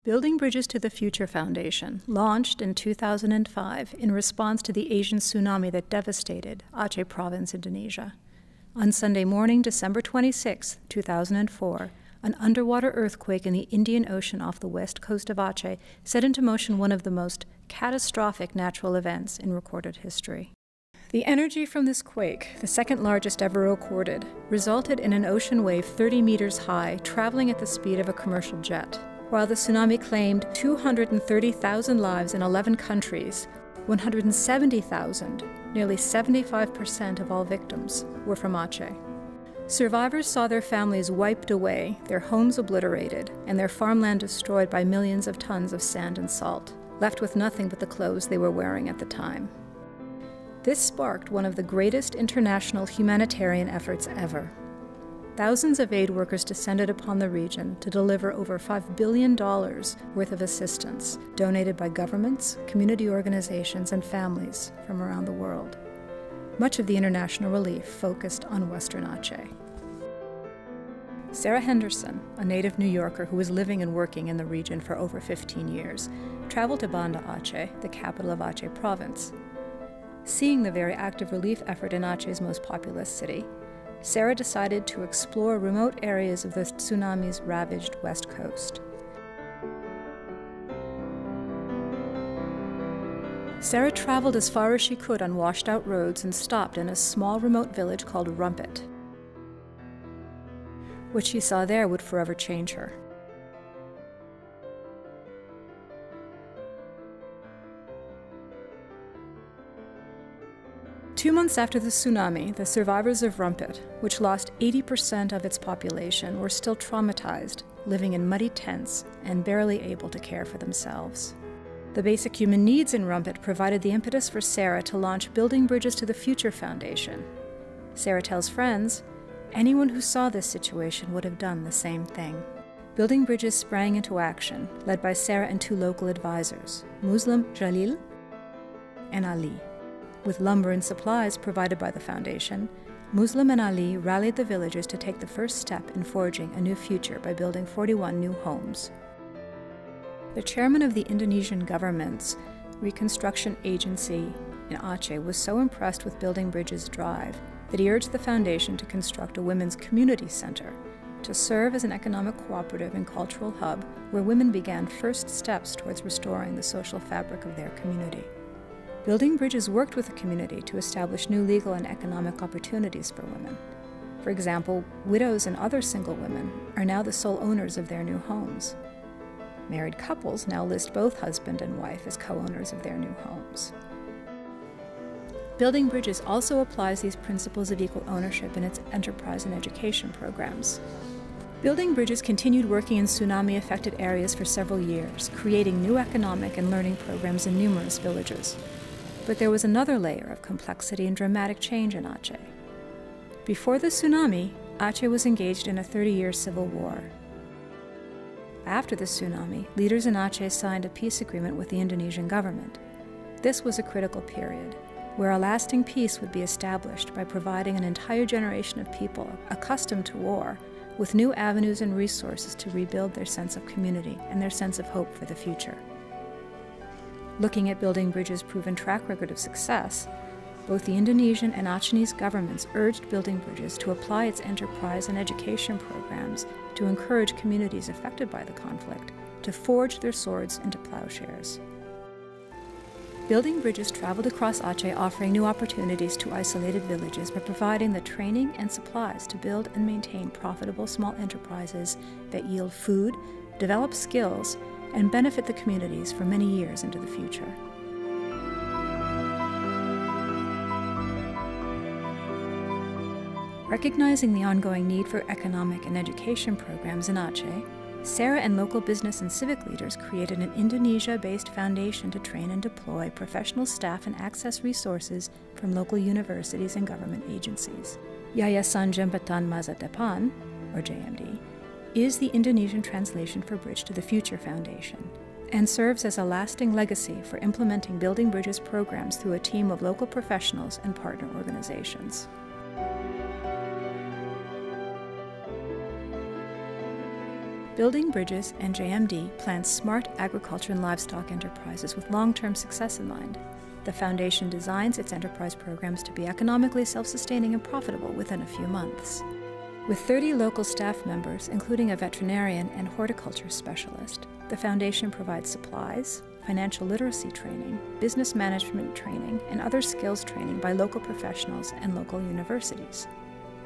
Building Bridges to the Future Foundation launched in 2005 in response to the Asian tsunami that devastated Aceh Province, Indonesia. On Sunday morning, December 26, 2004, an underwater earthquake in the Indian Ocean off the west coast of Aceh set into motion one of the most catastrophic natural events in recorded history. The energy from this quake, the second largest ever recorded, resulted in an ocean wave 30 meters high, traveling at the speed of a commercial jet. While the tsunami claimed 230,000 lives in 11 countries, 170,000, nearly 75% of all victims, were from Aceh. Survivors saw their families wiped away, their homes obliterated, and their farmland destroyed by millions of tons of sand and salt, left with nothing but the clothes they were wearing at the time. This sparked one of the greatest international humanitarian efforts ever. Thousands of aid workers descended upon the region to deliver over $5 billion worth of assistance, donated by governments, community organizations, and families from around the world. Much of the international relief focused on Western Aceh. Sarah Henderson, a native New Yorker who was living and working in the region for over 15 years, traveled to Banda Aceh, the capital of Aceh Province. Seeing the very active relief effort in Aceh's most populous city, Sarah decided to explore remote areas of the tsunami's ravaged west coast. Sarah traveled as far as she could on washed-out roads and stopped in a small remote village called Rumput. What she saw there would forever change her. Two months after the tsunami, the survivors of Rumput, which lost 80% of its population, were still traumatized, living in muddy tents and barely able to care for themselves. The basic human needs in Rumput provided the impetus for Sarah to launch Building Bridges to the Future Foundation. Sarah tells friends, anyone who saw this situation would have done the same thing. Building Bridges sprang into action, led by Sarah and two local advisors, Muslim Jalil and Ali. With lumber and supplies provided by the foundation, Muslim and Ali rallied the villagers to take the first step in forging a new future by building 41 new homes. The chairman of the Indonesian government's reconstruction agency in Aceh was so impressed with Building Bridges' drive that he urged the foundation to construct a women's community center to serve as an economic cooperative and cultural hub where women began first steps towards restoring the social fabric of their community. Building Bridges worked with the community to establish new legal and economic opportunities for women. For example, widows and other single women are now the sole owners of their new homes. Married couples now list both husband and wife as co-owners of their new homes. Building Bridges also applies these principles of equal ownership in its enterprise and education programs. Building Bridges continued working in tsunami-affected areas for several years, creating new economic and learning programs in numerous villages. But there was another layer of complexity and dramatic change in Aceh. Before the tsunami, Aceh was engaged in a 30-year civil war. After the tsunami, leaders in Aceh signed a peace agreement with the Indonesian government. This was a critical period, where a lasting peace would be established by providing an entire generation of people accustomed to war with new avenues and resources to rebuild their sense of community and their sense of hope for the future. Looking at Building Bridges' proven track record of success, both the Indonesian and Achenese governments urged Building Bridges to apply its enterprise and education programs to encourage communities affected by the conflict to forge their swords into plowshares. Building Bridges traveled across Aceh offering new opportunities to isolated villages by providing the training and supplies to build and maintain profitable small enterprises that yield food, develop skills, and benefit the communities for many years into the future. Recognizing the ongoing need for economic and education programs in Aceh, Sarah and local business and civic leaders created an Indonesia-based foundation to train and deploy professional staff and access resources from local universities and government agencies. Yayasan Jembatan Masa Depan, or JMD, is the Indonesian translation for Bridge to the Future Foundation, and serves as a lasting legacy for implementing Building Bridges programs through a team of local professionals and partner organizations. Building Bridges and JMD plans smart agriculture and livestock enterprises with long-term success in mind. The foundation designs its enterprise programs to be economically self-sustaining and profitable within a few months. With 30 local staff members, including a veterinarian and horticulture specialist, the foundation provides supplies, financial literacy training, business management training, and other skills training by local professionals and local universities.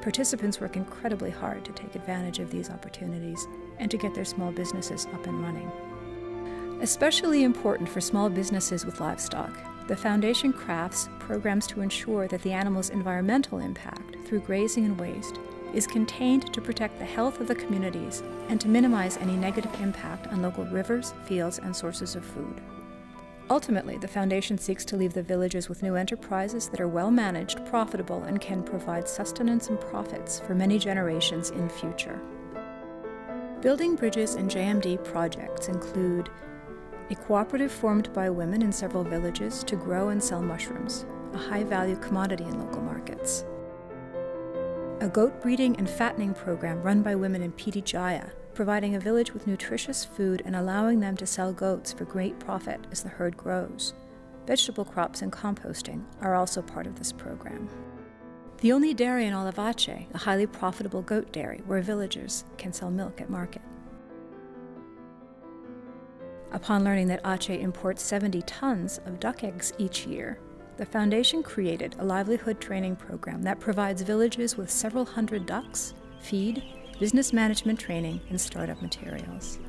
Participants work incredibly hard to take advantage of these opportunities and to get their small businesses up and running. Especially important for small businesses with livestock, the foundation crafts programs to ensure that the animal's environmental impact through grazing and waste is contained to protect the health of the communities and to minimize any negative impact on local rivers, fields, and sources of food. Ultimately, the foundation seeks to leave the villages with new enterprises that are well managed, profitable, and can provide sustenance and profits for many generations in future. Building Bridges and JMD projects include a cooperative formed by women in several villages to grow and sell mushrooms, a high-value commodity in local markets. A goat breeding and fattening program run by women in Piti Jaya, providing a village with nutritious food and allowing them to sell goats for great profit as the herd grows. Vegetable crops and composting are also part of this program. The only dairy in all of Aceh, a highly profitable goat dairy where villagers can sell milk at market. Upon learning that Aceh imports 70 tons of duck eggs each year, the foundation created a livelihood training program that provides villages with several hundred ducks, feed, business management training, and startup materials.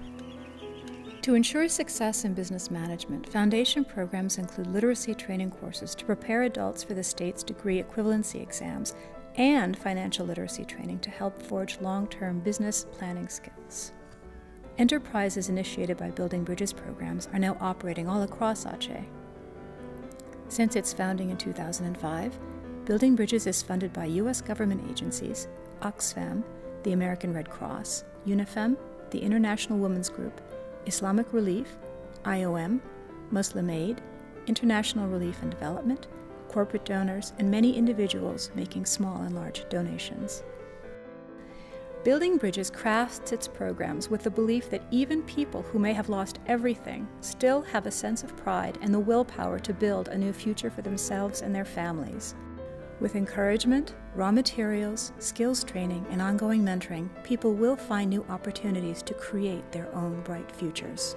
To ensure success in business management, foundation programs include literacy training courses to prepare adults for the state's degree equivalency exams and financial literacy training to help forge long-term business planning skills. Enterprises initiated by Building Bridges programs are now operating all across Aceh. Since its founding in 2005, Building Bridges is funded by U.S. government agencies, Oxfam, the American Red Cross, UNIFEM, the International Women's Group, Islamic Relief, IOM, Muslim Aid, International Relief and Development, corporate donors, and many individuals making small and large donations. Building Bridges crafts its programs with the belief that even people who may have lost everything still have a sense of pride and the willpower to build a new future for themselves and their families. With encouragement, raw materials, skills training, and ongoing mentoring, people will find new opportunities to create their own bright futures.